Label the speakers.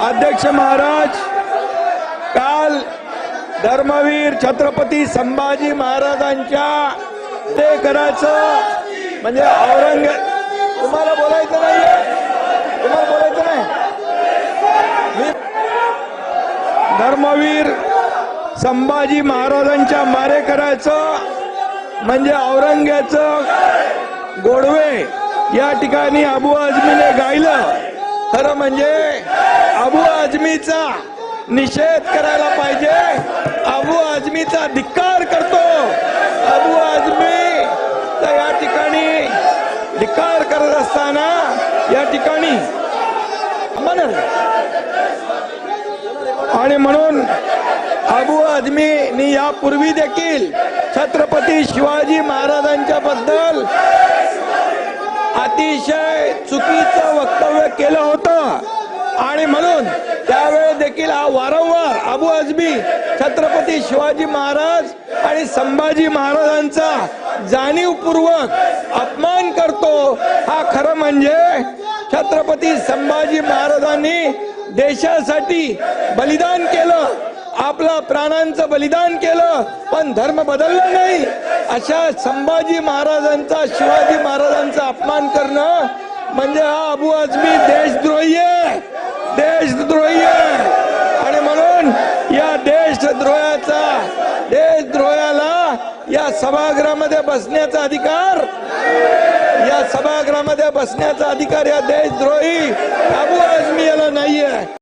Speaker 1: अध्यक्ष महाराज, काल धर्मवीर छत्रपती संभाजी महाराजांच्या ते करायचं म्हणजे तुम्हाला बोलायचं नाहीये, तुम्हाला बोलायचं नाही। धर्मवीर संभाजी महाराजांच्या मारे करायचं म्हणजे औरंग्याचं गोडवे या ठिकाणी अबू आझमीने गायलं। खरं म्हणजे अबू आझमीचा निषेध करायला पाहिजे, अबू आझमीचा धिक्कार करतो। अबू आझमी या ठिकाणी धिक्कार करत असताना या ठिकाणी आणि म्हणून अबू आझमीनी यापूर्वी देखील छत्रपती शिवाजी महाराजांच्या बद्दल अतिशय चुकीचं वक्तव्य केलं होतं आणि म्हणून त्यावेळेस देखील हा वारंवार अबू आझमी छत्रपती शिवाजी महाराज आणि संभाजी महाराजांचा जाणीवपूर्वक अपमान करतो। हा खरं म्हणजे छत्रपती संभाजी महाराजांनी देशासाठी बलिदान केलं, आपला प्राणांचं बलिदान केलं, पण धर्म बदलला नाही। अशा संभाजी महाराजांचा शिवाजी महाराजांचा अपमान करणं म्हणजे हा अबू आझमी देशद्रोही आहे, देशद्रोही आहे। आणि म्हणून या देशद्रोहाला या सभागृहामध्ये बसण्याचा अधिकार, या सभागृहामध्ये बसण्याचा अधिकार या देशद्रोही अबू आझमी याला नाहीये।